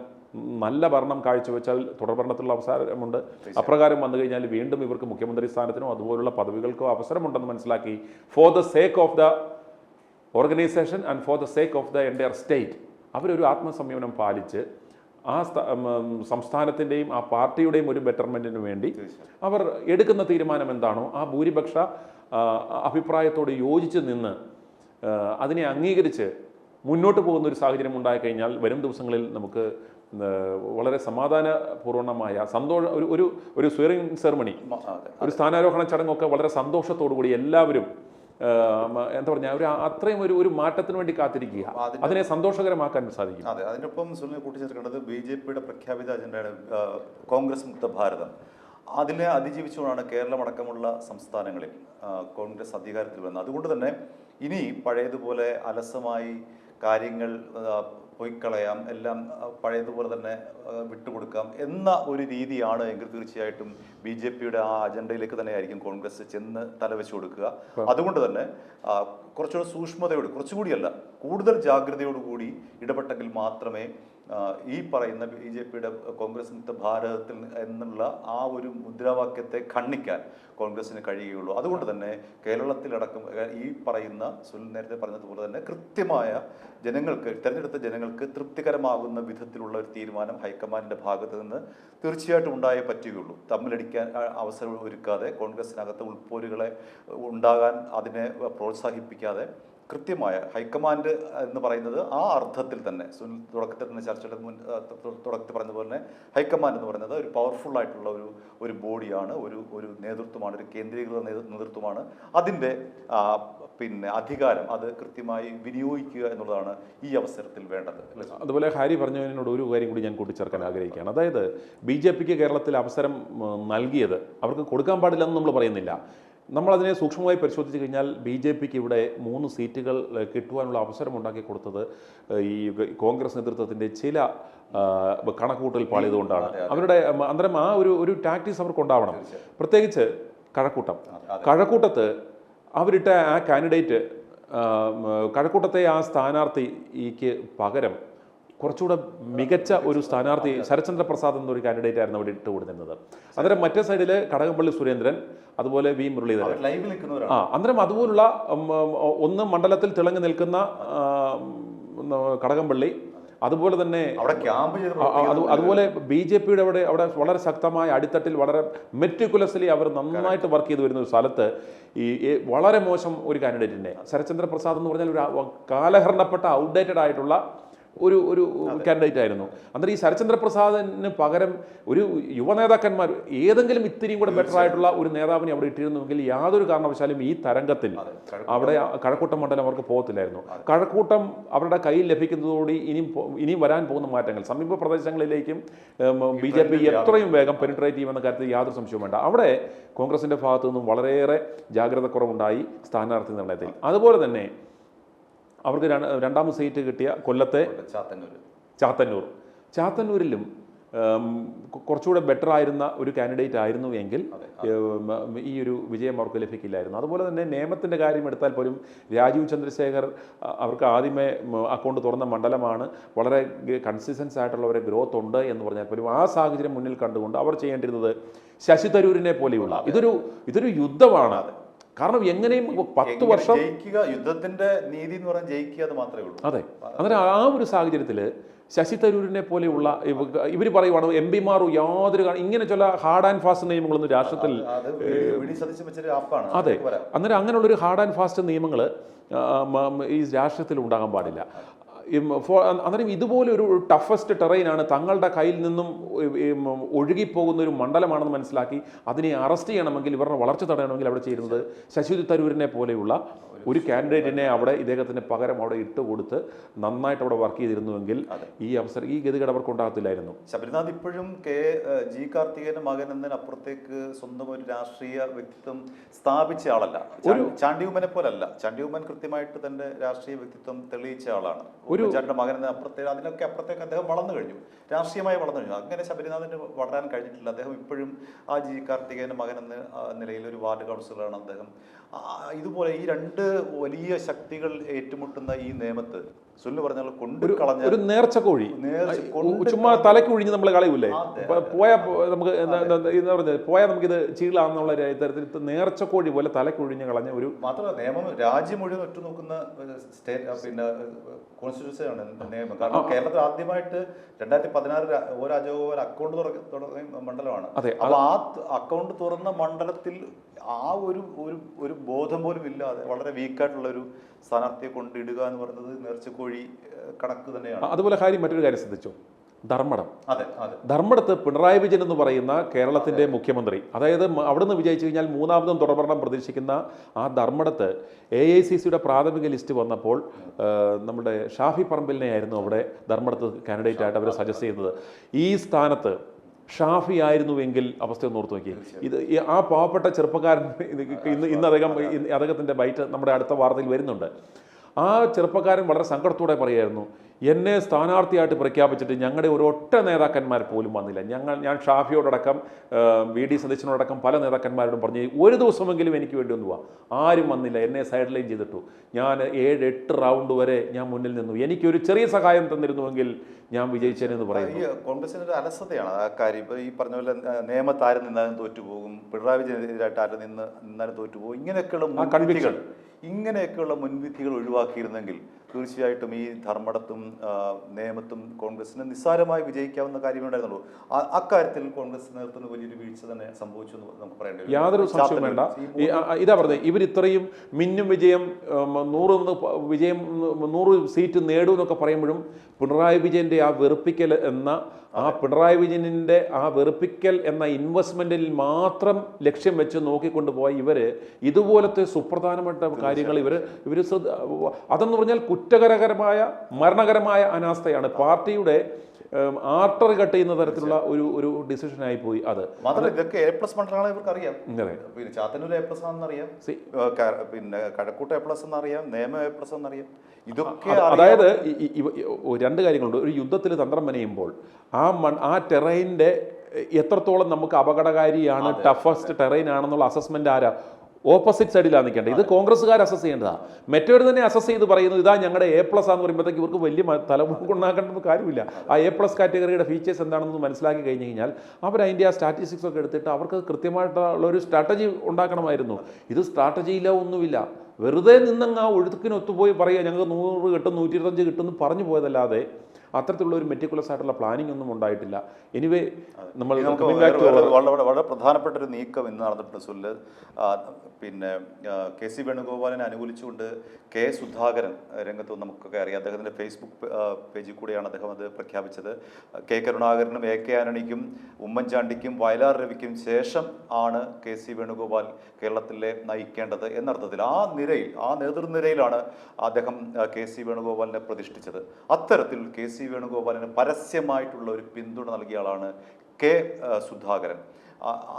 നല്ല ഭരണം കാഴ്ചവെച്ചാൽ തുടർഭരണത്തിലുള്ള അവസരമുണ്ട്. അപ്രകാരം വന്നു കഴിഞ്ഞാൽ വീണ്ടും ഇവർക്ക് മുഖ്യമന്ത്രി സ്ഥാനത്തിനോ അതുപോലുള്ള പദവികൾക്കോ അവസരമുണ്ടെന്ന് മനസ്സിലാക്കി for the sake of the organisation and for the sake of the entire state അവരൊരു ആത്മസംയമനം പാലിച്ച് ആ സംസ്ഥാനത്തിൻ്റെയും ആ പാർട്ടിയുടെയും ഒരു ബെറ്റർമെൻറ്റിന് വേണ്ടി അവർ എടുക്കുന്ന തീരുമാനം എന്താണോ ആ ഭൂരിപക്ഷ അഭിപ്രായത്തോട് യോജിച്ച് നിന്ന് അതിനെ അംഗീകരിച്ച് മുന്നോട്ട് പോകുന്ന ഒരു സാഹചര്യം ഉണ്ടായിക്കഴിഞ്ഞാൽ വരും ദിവസങ്ങളിൽ നമുക്ക് വളരെ സമാധാനപൂർവ്വമായ ഒരു സ്വേറിംഗ് സെറമണി, ഒരു സ്ഥാനാരോഹണ ചടങ്ങൊക്കെ വളരെ സന്തോഷത്തോടു കൂടി എല്ലാവരും എന്താ പറഞ്ഞാൽ അത്രയും ഒരു മാറ്റത്തിന് വേണ്ടി കാത്തിരിക്കുക, അതിനെ സന്തോഷകരമാക്കാൻ സാധിക്കും. അതെ, അതിനൊപ്പം സുനിൽ കൂട്ടിച്ചേർക്കേണ്ടത് BJPയുടെ പ്രഖ്യാപിത അജണ്ടയാണ് കോൺഗ്രസ് മുക്ത ഭാരതം. അതിനെ അതിജീവിച്ചുകൊണ്ടാണ് കേരളമടക്കമുള്ള സംസ്ഥാനങ്ങളിൽ കോൺഗ്രസ് അധികാരത്തിൽ വരുന്നത്. അതുകൊണ്ട് തന്നെ ഇനി പഴയതുപോലെ അലസമായി കാര്യങ്ങൾ പൊയ്ക്കളയാം, എല്ലാം പഴയതുപോലെ തന്നെ വിട്ടുകൊടുക്കാം എന്ന ഒരു രീതിയാണ് എങ്കിൽ തീർച്ചയായിട്ടും BJPയുടെ ആ അജണ്ടയിലേക്ക് തന്നെയായിരിക്കും കോൺഗ്രസ് ചെന്ന് തലവെച്ച് കൊടുക്കുക. അതുകൊണ്ട് തന്നെ കുറച്ചുകൂടി സൂക്ഷ്മതയോട്, കുറച്ചുകൂടിയല്ല കൂടുതൽ ജാഗ്രതയോടുകൂടി ഇടപെട്ടെങ്കിൽ മാത്രമേ ഈ പറയുന്ന BJPയുടെ കോൺഗ്രസ് മുക്ത ഭാരതത്തിൽ എന്നുള്ള ആ ഒരു മുദ്രാവാക്യത്തെ ഖണ്ഡിക്കാൻ കോൺഗ്രസിന് കഴിയുകയുള്ളൂ. അതുകൊണ്ട് തന്നെ കേരളത്തിലടക്കം ഈ പറയുന്ന സുനിൽ നേരത്തെ പറഞ്ഞതുപോലെ തന്നെ കൃത്യമായ ജനങ്ങൾക്ക്, തെരഞ്ഞെടുത്ത ജനങ്ങൾക്ക് തൃപ്തികരമാകുന്ന വിധത്തിലുള്ള ഒരു തീരുമാനം ഹൈക്കമാൻഡിൻ്റെ ഭാഗത്ത് നിന്ന് തീർച്ചയായിട്ടും ഉണ്ടായേ പറ്റുകയുള്ളൂ. തമ്മിലടിക്കാൻ അവസരം ഒരുക്കാതെ, കോൺഗ്രസിനകത്ത് ഉൾപ്പോരുകളെ ഉണ്ടാകാൻ അതിനെ പ്രോത്സാഹിപ്പിക്കാതെ കൃത്യമായ ഹൈക്കമാൻഡ് എന്ന് പറയുന്നത് ആ അർത്ഥത്തിൽ തന്നെ സുനിൽ തുടക്കത്തിൽ തന്നെ ചർച്ചയുടെ തുടക്കത്തിൽ പറഞ്ഞതുപോലെ തന്നെ ഹൈക്കമാൻഡ് എന്ന് പറയുന്നത് ഒരു പവർഫുൾ ആയിട്ടുള്ള ഒരു ബോഡിയാണ്, ഒരു നേതൃത്വമാണ്, ഒരു കേന്ദ്രീകൃത നേതൃത്വമാണ്. അതിൻ്റെ അധികാരം അത് കൃത്യമായി വിനിയോഗിക്കുക എന്നുള്ളതാണ് ഈ അവസരത്തിൽ വേണ്ടത്. അതുപോലെ ഹാരി പറഞ്ഞതിനോട് ഒരു കാര്യം കൂടി ഞാൻ കൂട്ടിച്ചേർക്കാൻ ആഗ്രഹിക്കുകയാണ്. അതായത് BJPക്ക് കേരളത്തിൽ അവസരം നൽകിയത് അവർക്ക് കൊടുക്കാൻ പാടില്ലെന്ന് നമ്മൾ പറയുന്നില്ല. നമ്മളതിനെ സൂക്ഷ്മമായി പരിശോധിച്ച് കഴിഞ്ഞാൽ BJPക്ക് ഇവിടെ 3 സീറ്റുകൾ കിട്ടുവാനുള്ള അവസരം ഉണ്ടാക്കി കൊടുത്തത് ഈ കോൺഗ്രസ് നേതൃത്വത്തിൻ്റെ ചില കണക്കുകൂട്ടൽ പാളിയതുകൊണ്ടാണ്. അവരുടെ അന്നേരം ആ ഒരു ടാക്ടിക്സ് അവർക്ക് ഉണ്ടാവണം. പ്രത്യേകിച്ച് കഴക്കൂട്ടത്ത് അവരിട്ട ആ കാൻഡിഡേറ്റ്, കഴക്കൂട്ടത്തെ ആ സ്ഥാനാർത്ഥിക്ക് പകരം കുറച്ചുകൂടെ മികച്ച ഒരു സ്ഥാനാർത്ഥി ശരത്ചന്ദ്ര പ്രസാദ് എന്നൊരു കാൻഡിഡേറ്റ് ആയിരുന്നു അവിടെ ഇട്ട് കൊടുത്തിരുന്നത്. അന്നേരം മറ്റേ സൈഡിൽ കടകംപള്ളി സുരേന്ദ്രൻ, അതുപോലെ V മുരളീധരൻ. അന്നേരം അതുപോലുള്ള ഒന്ന് മണ്ഡലത്തിൽ തിളങ്ങി നിൽക്കുന്ന കടകംപള്ളി, അതുപോലെ തന്നെ അവിടെ ക്യാമ്പ് ചെയ്ത് അതുപോലെ BJPയുടെ അവിടെ വളരെ ശക്തമായ അടിത്തട്ടിൽ വളരെ മെറ്റിക്കുലസ്ലി അവർ നന്നായിട്ട് വർക്ക് ചെയ്ത് വരുന്ന ഒരു സ്ഥലത്ത് വളരെ മോശം ഒരു കാൻഡിഡേറ്റിനെ ശരത്ചന്ദ്ര പ്രസാദ് എന്ന് പറഞ്ഞാൽ ഒരു കാലഹരണപ്പെട്ട ഔട്ട്ഡേറ്റഡ് ആയിട്ടുള്ള ഒരു കാൻഡിഡേറ്റ് ആയിരുന്നു. അന്നേരം ഈ ശരത്ചന്ദ്ര പ്രസാദിന് പകരം ഒരു യുവനേതാക്കന്മാർ ഏതെങ്കിലും ഇത്തിരിയും കൂടെ ബെറ്റർ ആയിട്ടുള്ള ഒരു നേതാവിനെ അവിടെ ഇട്ടിരുന്നുവെങ്കിൽ യാതൊരു കാരണവശാലും ഈ തരംഗത്തിൽ അവിടെ കഴക്കൂട്ടം മണ്ഡലം അവർക്ക് പോകത്തില്ലായിരുന്നു. കഴക്കൂട്ടം അവരുടെ കയ്യിൽ ലഭിക്കുന്നതോടെ ഇനിയും വരാൻ പോകുന്ന മാറ്റങ്ങൾ സമീപ പ്രദേശങ്ങളിലേക്കും BJP എത്രയും വേഗം പെനിട്രേറ്റ് ചെയ്യുമെന്ന കാര്യത്തിൽ യാതൊരു സംശയവും വേണ്ട. അവിടെ കോൺഗ്രസിന്റെ ഭാഗത്തു നിന്നും വളരെയേറെ ജാഗ്രത കുറവുണ്ടായി സ്ഥാനാർത്ഥി നിർണയത്തിൽ. അതുപോലെ തന്നെ അവർക്ക് രണ്ടാമത് സീറ്റ് കിട്ടിയ കൊല്ലത്തെ ചാത്തന്നൂരിലും കുറച്ചുകൂടെ ബെറ്റർ ആയിരുന്ന ഒരു കാൻഡിഡേറ്റ് ആയിരുന്നു എങ്കിൽ ഈ ഒരു വിജയം അവർക്ക് ലഭിക്കില്ലായിരുന്നു. അതുപോലെ തന്നെ നിയമത്തിൻ്റെ കാര്യം എടുത്താൽ പോലും രാജീവ് ചന്ദ്രശേഖർ അവർക്ക് ആദ്യമേ അക്കൗണ്ട് തുറന്ന മണ്ഡലമാണ്, വളരെ കൺസിസ്റ്റൻസ് ആയിട്ടുള്ള ഒരു ഗ്രോത്ത് ഉണ്ട് എന്ന് പറഞ്ഞാൽ പോലും ആ സാഹചര്യം മുന്നിൽ കണ്ടുകൊണ്ട് അവർ ചെയ്യേണ്ടിരുന്നത് ശശി തരൂരിനെ പോലെയുള്ള ഇതൊരു യുദ്ധമാണ്. കാരണം എങ്ങനെയും 10 വർഷം യുദ്ധത്തിന്റെ നീതി എന്ന് പറഞ്ഞാൽ ജയിക്കുക, അത് മാത്രമേ ഉള്ളൂ. അതെ, അന്നേരം ആ ഒരു സാഹചര്യത്തിൽ ശശി തരൂരിനെ പോലെയുള്ള ഇവർ പറയുവാണ് MP-മാർ യാതൊരു ഇങ്ങനെ ചില ഹാർഡ് ആൻഡ് ഫാസ്റ്റ് നിയമങ്ങളൊന്നും രാഷ്ട്രത്തിൽ അതെ, അന്നേരം അങ്ങനെയുള്ളൊരു ഹാർഡ് ആൻഡ് ഫാസ്റ്റ് നിയമങ്ങൾ ഈ രാഷ്ട്രത്തിൽ ഉണ്ടാകാൻ പാടില്ല. അന്നേരം ഇതുപോലെ ഒരു ടഫസ്റ്റ് ടെറൈനാണ് തങ്ങളുടെ കയ്യിൽ നിന്നും ഒഴുകിപ്പോകുന്ന ഒരു മണ്ഡലമാണെന്ന് മനസ്സിലാക്കി അതിനെ അറസ്റ്റ് ചെയ്യണമെങ്കിൽ ഇവരുടെ വളർച്ച തടയണമെങ്കിൽ അവിടെ ചെയ്യുന്നത് ശശി തരൂരിനെ പോലെയുള്ള ഒരു കാൻഡിഡേറ്റിനെ അവിടെ ഇദ്ദേഹത്തിന് പകരം അവിടെ ഇട്ടുകൊടുത്ത് നന്നായിട്ട് അവിടെ വർക്ക് ചെയ്തിരുന്നുവെങ്കിൽ ഈ ഗതികേട് അവർക്ക് ഉണ്ടാകത്തില്ലായിരുന്നു. ശബരിനാഥ് ഇപ്പോഴും ജി കാർത്തികേയന്റെ മകൻ എന്നതിനപ്പുറത്തേക്ക് സ്വന്തം ഒരു രാഷ്ട്രീയ വ്യക്തിത്വം സ്ഥാപിച്ച ആളല്ല. ചാണ്ടിയുമ്മനെ പോലല്ല. ചാണ്ടിയുമ്മൻ കൃത്യമായിട്ട് തന്റെ രാഷ്ട്രീയ വ്യക്തിത്വം തെളിയിച്ച ആളാണ്. ഉമ്മൻചാണ്ടിയുടെ മകൻ എന്ന അപ്പുറത്തേക്ക് അതിനൊക്കെ അപ്പുറത്തേക്ക് അദ്ദേഹം വളർന്നു കഴിഞ്ഞു, രാഷ്ട്രീയമായി വളർന്നു കഴിഞ്ഞു. അങ്ങനെ ശബരിനാഥിന് വളരാൻ കഴിഞ്ഞിട്ടില്ല. അദ്ദേഹം ഇപ്പോഴും ആ ജി കാർത്തികേയന്റെ മകൻ എന്ന നിലയിൽ ഒരു വാർഡ് കൗൺസിലറാണ് അദ്ദേഹം. ഇതുപോലെ ഈ രണ്ട് വലിയ ശക്തികൾ ഏറ്റുമുട്ടുന്ന ഈ നിയമത്ത് സുനിൽ പറഞ്ഞാൽ കൊണ്ടുകളഞ്ഞ ഒരു നേർച്ചക്കോഴി, ചുമ്മാ തലക്ക് ഒഴിഞ്ഞ് നമ്മൾ കളയൂലേ, പോയാൽ നമുക്കിത് ചീളാന്നുള്ള തരത്തിൽ നേർച്ചക്കോഴി പോലെ തലക്ക് ഒഴിഞ്ഞ് കളഞ്ഞ ഒരു മാത്രമല്ല നിയമം രാജ്യം മുഴുവൻ ഒറ്റുനോക്കുന്ന സ്റ്റേറ്റ് പിന്നെ കോൺസ്റ്റിറ്റ്യൂഷനാണ് നിയമം. കാരണം കേരളത്തിൽ ആദ്യമായിട്ട് 2016 ഓ രാജഗോപാൽ അക്കൗണ്ട് തുടങ്ങിയ മണ്ഡലമാണ്. അപ്പൊ ആ അക്കൗണ്ട് തുറന്ന മണ്ഡലത്തിൽ ആ ഒരു ബോധം പോലും ഇല്ലാതെ വളരെ വീക്കായിട്ടുള്ള ഒരു സ്ഥാനാർത്ഥിയെ കൊണ്ടിടുക എന്ന് പറയുന്നത് നേർച്ചക്കോഴി കണക്ക് തന്നെയാണ്. അതുപോലെ മറ്റൊരു കാര്യം ശ്രദ്ധിച്ചു, ധർമ്മടത്ത് പിണറായി വിജയൻ എന്ന് പറയുന്ന കേരളത്തിന്റെ മുഖ്യമന്ത്രി, അതായത് അവിടുന്ന് വിജയിച്ചു കഴിഞ്ഞാൽ മൂന്നാമതും തുടർഭരണം പ്രതീക്ഷിക്കുന്ന ആ ധർമ്മടത്ത് AICCയുടെ പ്രാഥമിക ലിസ്റ്റ് വന്നപ്പോൾ നമ്മുടെ ഷാഫി പറമ്പിലിനെ ആയിരുന്നു അവിടെ ധർമ്മടത്ത് കാൻഡിഡേറ്റ് ആയിട്ട് അവർ സജസ്റ്റ് ചെയ്യുന്നത്. ഈ സ്ഥാനത്ത് ഷാഫി ആയിരുന്നുവെങ്കിൽ അവസ്ഥ ഒന്ന് ഓർത്ത് നോക്കി. ഇത് ആ പാവപ്പെട്ട ചെറുപ്പക്കാരൻ ഇന്ന് അദ്ദേഹത്തിൻ്റെ ബൈറ്റ് നമ്മുടെ അടുത്ത വാർത്തയിൽ വരുന്നുണ്ട്. ആ ചെറുപ്പക്കാരൻ വളരെ സങ്കടത്തോടെ പറയായിരുന്നു, എന്നെ സ്ഥാനാർത്ഥിയായിട്ട് പ്രഖ്യാപിച്ചിട്ട് ഞങ്ങളുടെ ഒരൊറ്റ നേതാക്കന്മാർ പോലും വന്നില്ല. ഞാൻ ഷാഫിയോടക്കം VD സതീശനോടക്കം പല നേതാക്കന്മാരോടും പറഞ്ഞു ഒരു ദിവസമെങ്കിലും എനിക്ക് വേണ്ടി ഒന്ന് പോവാം, ആരും വന്നില്ല, എന്നെ സൈഡ് ലൈൻ ചെയ്തിട്ടു. ഞാൻ 7-8 റൗണ്ട് വരെ ഞാൻ മുന്നിൽ നിന്നു, എനിക്കൊരു ചെറിയ സഹായം തന്നിരുന്നുവെങ്കിൽ ഞാൻ വിജയിച്ചേനെന്ന് പറയുന്നു. ഈ കോൺഗ്രസിന് ഒരു അലസതയാണ് ആ കാര്യം. ഇപ്പോൾ ഈ പറഞ്ഞ പോലെ നിയമത്താരും നിന്നാലും തോറ്റുപോകും, പിണറായി വിജയനെതിരായിട്ട് ആരും നിന്നാലും തോറ്റുപോകും. ഇങ്ങനെയൊക്കെയുള്ള മുൻവിധികൾ ഒഴിവാക്കിയിരുന്നെങ്കിൽ തീർച്ചയായിട്ടും ഈ ധർമ്മടത്തും നേമത്തും കോൺഗ്രസിന് നിസ്സാരമായി വിജയിക്കാവുന്ന കാര്യമുണ്ടായിരുന്നുള്ളൂ. അക്കാര്യത്തിൽ കോൺഗ്രസ് നേതൃത്വത്തിന് വലിയൊരു വീഴ്ച തന്നെ സംഭവിച്ചു എന്ന് നമുക്ക് പറയേണ്ടി വരും. യാതൊരു സംശയവും വേണ്ട. ഇതാ പറഞ്ഞത്, ഇവർ ഇത്രയും മിന്നും വിജയം 100 സീറ്റ് നേടും എന്നൊക്കെ പറയുമ്പോഴും പിണറായി വിജയന്റെ ആ വെറുപ്പിക്കൽ എന്ന ഇൻവെസ്റ്റ്മെന്റിൽ മാത്രം ലക്ഷ്യം വെച്ച് നോക്കിക്കൊണ്ടുപോയ ഇവര് ഇതുപോലത്തെ സുപ്രധാനപ്പെട്ട കാര്യങ്ങൾ ഇവര് അതെന്ന് പറഞ്ഞാൽ കുറ്റകരകരമായ മരണകരമായ അനാസ്ഥയാണ്. പാർട്ടിയുടെ ആർട്ടറി കട്ട് ചെയ്യുന്ന തരത്തിലുള്ള ഒരു ഡിസിഷൻ ആയി പോയി. അത് മാത്രമല്ല ഇതൊക്കെ A+ മണ്ഡലങ്ങളെ ഇവർക്ക് അറിയാം. പിന്നെ ചാത്തന്നൂർ A+ ആണെന്നറിയാം, പിന്നെ കഴക്കൂട്ട A+ എന്നറിയാം, നിയമം A+ എന്നറിയാം. ഇതൊക്കെ അതായത് രണ്ട് കാര്യങ്ങളുണ്ട്. ഒരു യുദ്ധത്തിൽ തന്ത്രം മെനയുമ്പോൾ ആ ടെറൈൻ്റെ എത്രത്തോളം നമുക്ക് അപകടകാരിയാണ്, ടഫസ്റ്റ് ടെറൈൻ ആണെന്നുള്ള അസസ്മെന്റ് ആരാ? ഓപ്പോസിറ്റ് സൈഡിലാണ് നിൽക്കേണ്ടത്. ഇത് കോൺഗ്രസ്സുകാർ അസസ് ചെയ്യേണ്ടതാണ്. മറ്റവർ തന്നെ അസസ് ചെയ്ത് പറയുന്നു ഇതാ ഞങ്ങളുടെ A+ ആണെന്ന് പറയുമ്പോഴത്തേക്ക് ഇവർക്ക് വലിയ തലമുണ്ടാക്കേണ്ട കാര്യമില്ല. ആ A+ കാറ്റഗറിയുടെ ഫീച്ചേഴ്സ് എന്താണെന്ന് മനസ്സിലാക്കി കഴിഞ്ഞ് കഴിഞ്ഞാൽ അവർ അതിൻ്റെ ആ സ്റ്റാറ്റിസ്റ്റിക്സ് ഒക്കെ എടുത്തിട്ട് അവർക്ക് കൃത്യമായിട്ടുള്ള ഒരു സ്ട്രാറ്റജി ഉണ്ടാക്കണമായിരുന്നു. ഇത് സ്ട്രാറ്റജിയില്ല, ഒന്നുമില്ല. വെറുതെ നിന്നങ്ങ് ആ ഒഴുക്കിനൊത്തുപോയി പറയുക ഞങ്ങൾക്ക് 100 കിട്ടും 125 കിട്ടും എന്ന് പറഞ്ഞു പോയതല്ലാതെ അത്തരത്തിലുള്ള ഒരു മെറ്റിക്കുലസ് ആയിട്ടുള്ള പ്ലാനിംഗ് ഒന്നും ഉണ്ടായിട്ടില്ല. എനിവേ നമ്മൾ വളരെ പ്രധാനപ്പെട്ട ഒരു നീക്കം ഇന്ന് നടന്നിട്ടുണ്ട് സുനിൽ. പിന്നെ കെ സി വേണുഗോപാലിനെ അനുകൂലിച്ചുകൊണ്ട് കെ സുധാകരൻ രംഗത്ത് നമുക്കൊക്കെ അറിയാം. അദ്ദേഹത്തിൻ്റെ ഫേസ്ബുക്ക് പേജിൽ കൂടിയാണ് അദ്ദേഹം അത് പ്രഖ്യാപിച്ചത്. കെ കരുണാകരനും എ കെ ആന്റണിക്കും ഉമ്മൻചാണ്ടിക്കും വയലാർ രവിക്കും ശേഷം ആണ് കെ സി വേണുഗോപാൽ കേരളത്തിലെ നയിക്കേണ്ടത് എന്നർത്ഥത്തിൽ ആ നേതൃനിരയിലാണ് അദ്ദേഹം കെ സി വേണുഗോപാലിനെ പ്രതിഷ്ഠിച്ചത്. അത്തരത്തിൽ കെ സി വേണുഗോപാലിന് പരസ്യമായിട്ടുള്ള ഒരു പിന്തുണ നൽകിയ ആളാണ് കെ സുധാകരൻ.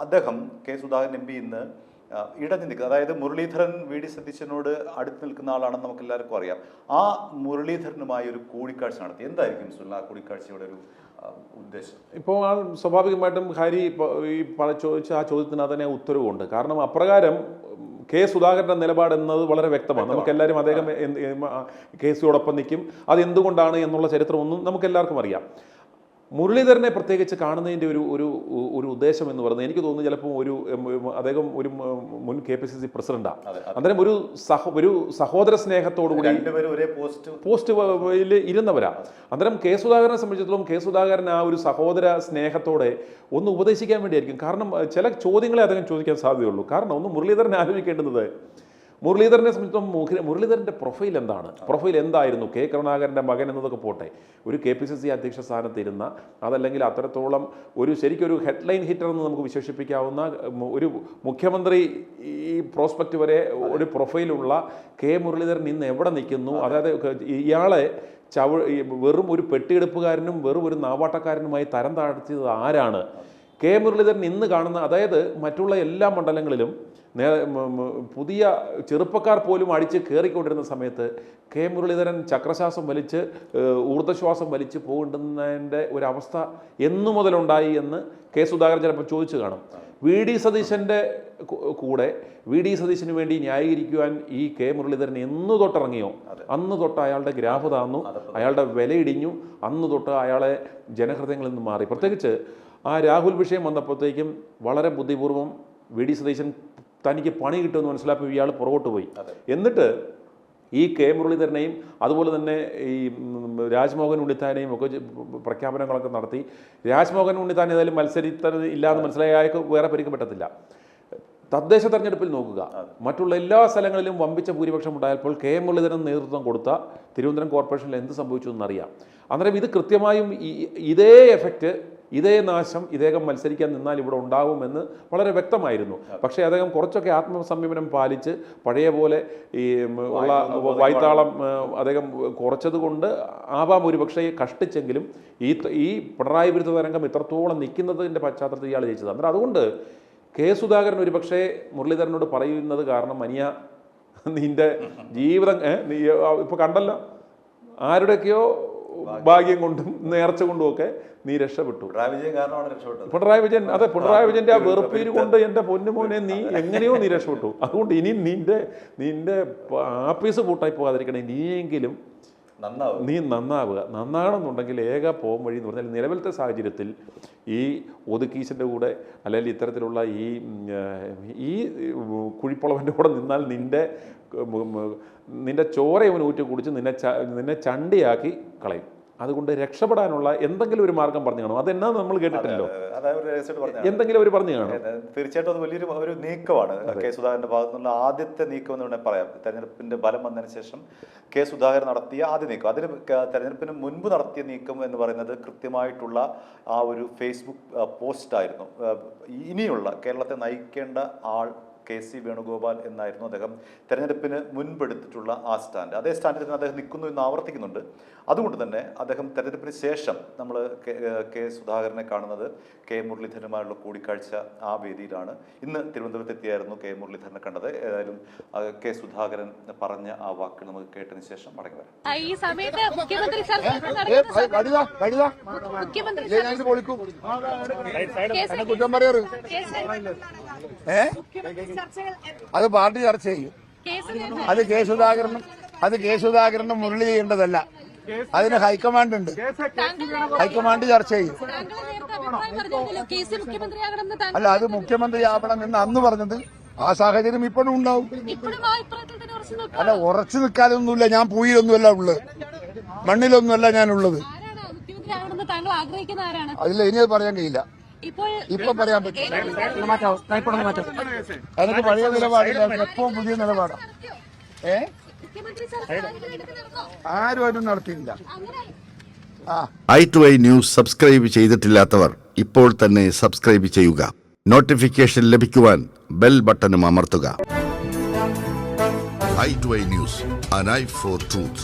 അദ്ദേഹം കെ സുധാകരൻ എം പി ഇന്ന് ഇടഞ്ഞു നിൽക്കുന്നത്, അതായത് മുരളീധരൻ വി ഡി സതീശനോട് അടുത്ത് നിൽക്കുന്ന ആളാണെന്ന് നമുക്ക് എല്ലാവർക്കും അറിയാം. ആ മുരളീധരനുമായി ഒരു കൂടിക്കാഴ്ച നടത്തി. എന്തായിരിക്കും സുനിൽ ആ കൂടിക്കാഴ്ചയുടെ ഒരു ഉദ്ദേശം? ഇപ്പോൾ ആ സ്വാഭാവികമായിട്ടും ഹാരി ഈ ചോദിച്ച ആ ചോദ്യത്തിന് അതിനെ ഉത്തരവുണ്ട്. കാരണം അപ്രകാരം കെ സുധാകരൻ്റെ നിലപാട് എന്നത് വളരെ വ്യക്തമാണ്. നമുക്കെല്ലാവരും അദ്ദേഹം കെ സിയോടൊപ്പം നിൽക്കും. അതെന്തുകൊണ്ടാണ് എന്നുള്ള ചരിത്രമൊന്നും നമുക്കെല്ലാവർക്കും അറിയാം. മുരളീധരനെ പ്രത്യേകിച്ച് കാണുന്നതിൻ്റെ ഒരു ഉദ്ദേശം എന്ന് പറയുന്നത് എനിക്ക് തോന്നുന്നു ചിലപ്പോൾ അദ്ദേഹം ഒരു മുൻ KPCC പ്രസിഡന്റാണ്. അന്നേരം ഒരു സഹോദര സ്നേഹത്തോടു കൂടി പോസ്റ്റിൽ ഇരുന്നവരാ. അന്നേരം കെ സുധാകരനെ സംബന്ധിച്ചിടത്തോളം കെ സുധാകരൻ ആ ഒരു സഹോദര സ്നേഹത്തോടെ ഒന്ന് ഉപദേശിക്കാൻ വേണ്ടിയായിരിക്കും. കാരണം ചില ചോദ്യങ്ങളെ അദ്ദേഹം ചോദിക്കാൻ സാധ്യതയുള്ളൂ. കാരണം ഒന്ന് മുരളീധരനെ ആലോചിക്കേണ്ടത്, മുരളീധരനെ സംബന്ധിച്ചിടത്തോളം മുരളീധരൻ്റെ പ്രൊഫൈൽ എന്താണ്, പ്രൊഫൈൽ എന്തായിരുന്നു? കെ കരുണാകരൻ്റെ മകൻ എന്നതൊക്കെ പോട്ടെ, ഒരു KPCC അധ്യക്ഷ സ്ഥാനത്തിരുന്ന, അതല്ലെങ്കിൽ അത്രത്തോളം ശരിക്കൊരു ഹെഡ്ലൈൻ ഹിറ്റർ എന്ന് നമുക്ക് വിശേഷിപ്പിക്കാവുന്ന ഒരു മുഖ്യമന്ത്രി ഈ പ്രോസ്പെക്റ്റ് വരെ ഒരു പ്രൊഫൈലുള്ള കെ മുരളീധരൻ ഇന്ന് എവിടെ നിൽക്കുന്നു? അതായത് ഇയാളെ വെറും ഒരു പെട്ടിയെടുപ്പുകാരനും വെറും ഒരു നാവാട്ടക്കാരനുമായി തരം താഴ്ത്തിയത് ആരാണ്? കെ മുരളീധരൻ ഇന്ന് കാണുന്ന, അതായത് മറ്റുള്ള എല്ലാ മണ്ഡലങ്ങളിലും പുതിയ ചെറുപ്പക്കാർ പോലും അടിച്ച് കയറിക്കൊണ്ടിരുന്ന സമയത്ത് കെ മുരളീധരൻ ചക്രശ്വാസം വലിച്ച് ഊർജ്ജശ്വാസം വലിച്ച് പോകേണ്ടുന്നതിൻ്റെ ഒരവസ്ഥ എന്നു മുതലുണ്ടായി എന്ന് കെ സുധാകരൻ ചിലപ്പോൾ ചോദിച്ചു കാണും. വി ഡി സതീശൻ്റെ കൂടെ വി ഡി സതീശന് വേണ്ടി ന്യായീകരിക്കുവാൻ ഈ കെ മുരളീധരൻ എന്ന് തൊട്ടിറങ്ങിയോ അന്ന് തൊട്ട് അയാളുടെ ഗ്രാഫ് താന്നു, അയാളുടെ വിലയിടിഞ്ഞു. അന്ന് തൊട്ട് അയാളെ ജനഹൃദയങ്ങളിൽ നിന്ന് മാറി. പ്രത്യേകിച്ച് ആ രാഹുൽ വിഷയം വന്നപ്പോഴത്തേക്കും വളരെ ബുദ്ധിപൂർവ്വം വി ഡി സതീശൻ തനിക്ക് പണി കിട്ടുമെന്ന് മനസ്സിലാക്കി ഇയാൾ പുറകോട്ട് പോയി. എന്നിട്ട് ഈ കെ മുരളീധരനെയും അതുപോലെ തന്നെ ഈ രാജ്മോഹൻ ഉണ്ണിത്താനെയും ഒക്കെ പ്രഖ്യാപനങ്ങളൊക്കെ നടത്തി. രാജ്മോഹൻ ഉണ്ണിത്താൻ ഏതായാലും ഇല്ലാന്ന് മനസ്സിലായ വേറെ പരിക്ക് പറ്റത്തില്ല. തദ്ദേശ തെരഞ്ഞെടുപ്പിൽ നോക്കുക, മറ്റുള്ള എല്ലാ സ്ഥലങ്ങളിലും വമ്പിച്ച ഭൂരിപക്ഷം ഉണ്ടായപ്പോൾ കെ മുരളീധരൻ നേതൃത്വം കൊടുത്ത തിരുവനന്തപുരം കോർപ്പറേഷനിൽ എന്ത് സംഭവിച്ചു എന്നറിയാം. അന്നേരം ഇത് കൃത്യമായും ഇതേ എഫക്റ്റ്, ഇതേ നാശം ഇദ്ദേഹം മത്സരിക്കാൻ നിന്നാൽ ഇവിടെ ഉണ്ടാകുമെന്ന് വളരെ വ്യക്തമായിരുന്നു. പക്ഷേ അദ്ദേഹം കുറച്ചൊക്കെ ആത്മസംയമനം പാലിച്ച് പഴയ പോലെ ഈ ഉള്ള വായ്ത്താളം അദ്ദേഹം കുറച്ചതുകൊണ്ട് ആവാം ഒരുപക്ഷെ കഷ്ടിച്ചെങ്കിലും ഈ പിണറായി വിരുദ്ധ തരംഗം ഇത്രത്തോളം നിൽക്കുന്നതിൻ്റെ പശ്ചാത്തലത്തിൽ ഇയാൾ ജയിച്ചത്. അന്നേരം അതുകൊണ്ട് കെ സുധാകരൻ ഒരുപക്ഷെ മുരളീധരനോട് പറയുന്നത് കാരണം, അനിയ നിന്റെ ജീവിതം ഇപ്പോൾ കണ്ടല്ലോ, ആരുടെയൊക്കെയോ ഭാഗ്യം കൊണ്ടും നേർച്ച കൊണ്ടും ഒക്കെ നീ രക്ഷപ്പെട്ടു. പിണറായി വിജയൻ, അതെ, പിണറായി വിജയന്റെ ആ വെറുപ്പീര് കൊണ്ട് എൻ്റെ പൊന്നുമോനെ നീ എങ്ങനെയോ നീ രക്ഷപ്പെട്ടു. അതുകൊണ്ട് ഇനി നിന്റെ ആപ്പീസ് പൂട്ടായി പോകാതിരിക്കണേ, നീയെങ്കിലും നീ നന്നാകണമെന്നുണ്ടെങ്കിൽ ഏക പോം വഴി എന്ന് പറഞ്ഞാൽ നിലവിലത്തെ സാഹചര്യത്തിൽ ഈ ഒതുക്കീശൻ്റെ കൂടെ അല്ലെങ്കിൽ ഇത്തരത്തിലുള്ള ഈ കുഴിപ്പളവൻ്റെ കൂടെ നിന്നാൽ നിന്റെ ചോര ഇവൻ ഊറ്റി കുടിച്ച് നിന്നെ ചണ്ടിയാക്കി കളയും. അതുകൊണ്ട് രക്ഷപ്പെടാനുള്ള എന്തെങ്കിലും ഒരു മാർഗം പറഞ്ഞു കാണും. അതെന്നാ നമ്മൾ കേട്ടിട്ടില്ലല്ലോ, എന്തെങ്കിലും അവർ പറഞ്ഞു കാണും. തീർച്ചയായിട്ടും അത് വലിയൊരു നീക്കമാണ് കെ സുധാകരന്റെ ഭാഗത്തു നിന്നുള്ള ആദ്യത്തെ നീക്കം എന്ന് വേണമെങ്കിൽ പറയാം. തെരഞ്ഞെടുപ്പിന്റെ ഫലം വന്നതിന് ശേഷം കെ സുധാകരൻ നടത്തിയ ആദ്യ നീക്കം, അതിന് തെരഞ്ഞെടുപ്പിന് മുൻപ് നടത്തിയ നീക്കം എന്ന് പറയുന്നത് കൃത്യമായിട്ടുള്ള ആ ഒരു ഫേസ്ബുക്ക് പോസ്റ്റായിരുന്നു. ഇനിയുള്ള കേരളത്തെ നയിക്കേണ്ട ആൾ കെ സി വേണുഗോപാൽ എന്നായിരുന്നു അദ്ദേഹം തെരഞ്ഞെടുപ്പിന് മുൻപെടുത്തിട്ടുള്ള ആ സ്റ്റാൻഡ്. അതേ സ്റ്റാൻഡിൽ തന്നെ അദ്ദേഹം നിൽക്കുന്നു എന്ന് ആവർത്തിക്കുന്നുണ്ട്. അതുകൊണ്ട് തന്നെ അദ്ദേഹം തെരഞ്ഞെടുപ്പിന് ശേഷം നമ്മൾ കെ സുധാകരനെ കാണുന്നത് കെ മുരളീധരനുമായുള്ള കൂടിക്കാഴ്ച ആ വേദിയിലാണ്. ഇന്ന് തിരുവനന്തപുരത്ത് എത്തിയായിരുന്നു കെ മുരളീധരനെ കണ്ടത്. ഏതായാലും കെ സുധാകരൻ പറഞ്ഞ ആ വാക്കുകൾ നമുക്ക് കേട്ടതിന് ശേഷം മടങ്ങി വരാം. ഈ സമയത്ത് മുഖ്യമന്ത്രി അത് പാർട്ടി ചർച്ച ചെയ്യും. അത് കെ സുധാകരനും മുരളി ചെയ്യേണ്ടതല്ല. അതിന് ഹൈക്കമാൻഡ് ഉണ്ട്. ഹൈക്കമാൻഡ് ചർച്ച ചെയ്യും. അല്ല, അത് മുഖ്യമന്ത്രി ആവണം എന്ന് അന്ന് പറഞ്ഞത് ആ സാഹചര്യം ഇപ്പോഴും ഉണ്ടാവും. അല്ല, ഉറച്ചു നിൽക്കാതൊന്നുമില്ല. ഞാൻ പൂയിലൊന്നുമല്ല ഉള്ളത്, മണ്ണിലൊന്നുമല്ല ഞാനുള്ളത്. മാറണമെന്ന് താങ്കൾ ആഗ്രഹിക്കുന്ന ആരാണ്? അതിൽ ഇനി അത് പറയാൻ കഴിയില്ല. ഇപ്പൊ പറയാൻ പറ്റില്ല. അതൊക്കെ പഴയ നിലപാടില്ല, എപ്പോഴും പുതിയ നിലപാടാണ്. ആരും അതിനും നടത്തിയില്ല. i2i ന്യൂസ് സബ്സ്ക്രൈബ് ചെയ്തിട്ടില്ലാത്തവർ ഇപ്പോൾ തന്നെ സബ്സ്ക്രൈബ് ചെയ്യുക. നോട്ടിഫിക്കേഷൻ ലഭിക്കുവാൻ ബെൽ ബട്ടണും അമർത്തുക. i2i news, an eye for truth.